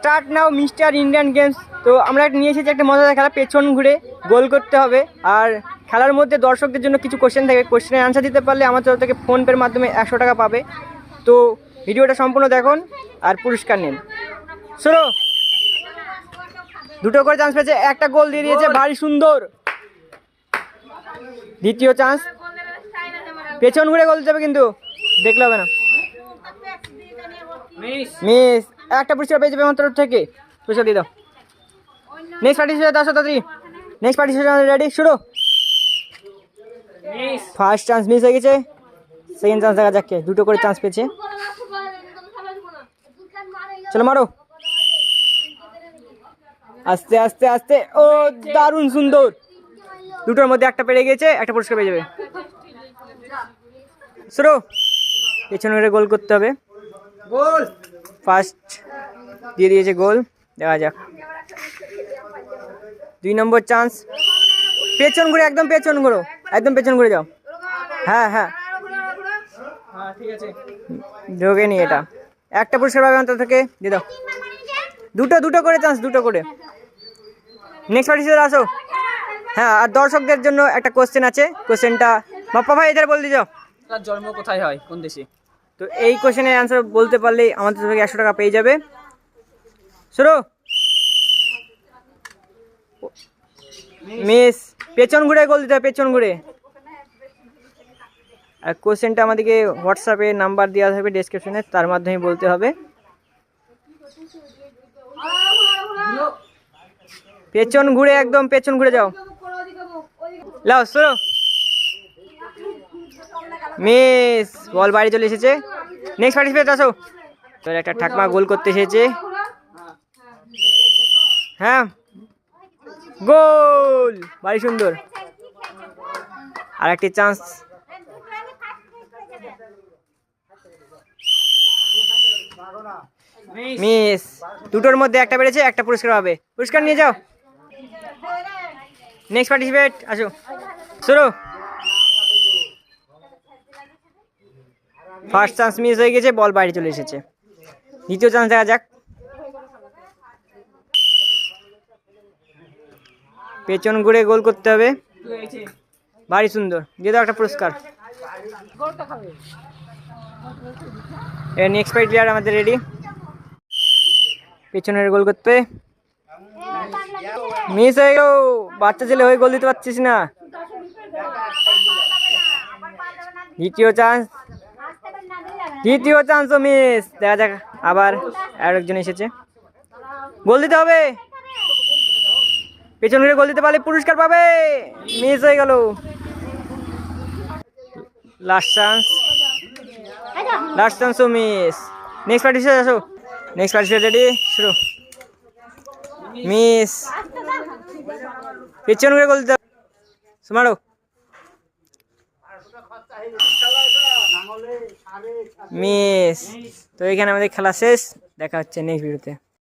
Start now mister Indian games. তো আমরা নিয়ে এসেছি একটা মজাদার খেলা, পেছন ঘুরে গোল করতে হবে। আর খেলার মধ্যে দর্শকদের জন্য কিছু কোশ্চেন থাকে, কোশ্চেনের আনসার দিতে পারলে আমার তরফ থেকে ফোনপের মাধ্যমে 100 টাকা পাবে। তো ভিডিওটা সম্পূর্ণ দেখুন আর পুরস্কার নিন। শুরু। দুটো করে চান্স পেয়েছে, একটা গোল দিয়ে দিয়েছে, ভারী সুন্দর। দ্বিতীয় চান্স, পেছন ঘুরে গোল দিতে হবে কিন্তু দেখলে হবে না। মিস। একটা পুরস্কার পেয়ে যাবে আমার তরফ থেকে, পুরস্কার দিয়ে দাও। নেক্সট পার্টিসিপেন্ট আসো তাড়াতাড়ি। নেক্সট পার্টিসিপেন্ট রেডি, শুরু। ফার্স্ট চান্স মিস হয়ে গেছে, সেকেন্ড চান্স দেখা যাক। দুটো করে চান্স পেয়েছে, চলো মারো। আস্তে আস্তে আস্তে, ও দারুণ সুন্দর। দুটোর মধ্যে একটা পেরে গেছে, একটা পুরস্কার পেয়ে যাবে। শুরু। পেছনে ঘুরে গোল করতে হবে। গোল। ফার্স্ট দিয়ে দিয়েছে গোল, দেখা যাক। 2 নম্বর চান্স, পেছন ঘুরে, একদম পেছন ঘুরো, একদম পেছন ঘুরে যাও। হ্যাঁ হ্যাঁ ঠিক আছে, ঢোকে নি এটা। একটা পুরস্কার পাবে অন্তত থেকে, দিয়ে দাও। দুটো করে চান্স, দুটো করে। নেক্সট পার্টিসিপেন্ট আসো। হ্যাঁ, আর দর্শকদের জন্য একটা কোশ্চেন আছে, কোশ্চেনটা বাপ্পা ভাই এদের বলে দিও। তার জন্ম কোথায় হয়, কোন দেশে? তো এই কোশ্চেনের অ্যান্সার বলতে পারলেই আমাদের থেকে 100 টাকা পেয়ে যাবে। শুরু। মিস। পেছন ঘুরে গোল দিতে হবে, পেছন ঘুরে। আর কোশ্চেনটা আমাদেরকে হোয়াটসঅ্যাপে নাম্বার দেওয়া থাকবে ডেসক্রিপশনে, তার মাধ্যমে বলতে হবে। পেছন ঘুরে, একদম পেছন ঘুরে যাও। লাও শুরু। মিস। বল বাড়ি চলে এসেছে। নেক্সট পার্টিসিপেন্ট আসো। তোর একটা ঠাকমা গোল করতে এসেছে। হ্যাঁ, গোল, বাড়ি সুন্দর। আর একটি চান্স। মিস। দুটোর মধ্যে একটা বেড়েছে, একটা পুরস্কার পাবে, পুরস্কার নিয়ে যাও। নেক্সট পার্টিসিপেন্ট আসো। শুরু। ফার্স্ট চান্স মিস হয়ে গেছে, বল বাইরে চলে এসেছে। দ্বিতীয় চান্স দেখা যাক। পেছন ঘুরে গোল করতে হবে, ভারী সুন্দর, দিয়ে দাও একটা পুরস্কার। নেক্সট প্লেয়ার আমাদের রেডি, পেছনের গোল করতে। মিস হয়ে গেল, বাচ্চা ছেলে হয়ে গোল দিতে পারছিস না। দ্বিতীয় চান্সও মিস, দেখা যাক। আবার আরেকজন এসেছে, গোল দিতে হবে। পেছন ঘুরে গোল দিতে পারলে পুরস্কার পাবে, মিস হয়ে গেল। লাস্ট চান্সও মিস। নেক্সট পার্টিসিপেন্ট আসো। নেক্সট পার্টিসিপেন্ট রেডি, শুরু। মিস। পেছন ঘুরে গোল দিতে হবে, মারো। মিস। তো এখানে আমাদের খেলা শেষ, দেখা হচ্ছে নেক্সট ভিডিওতে।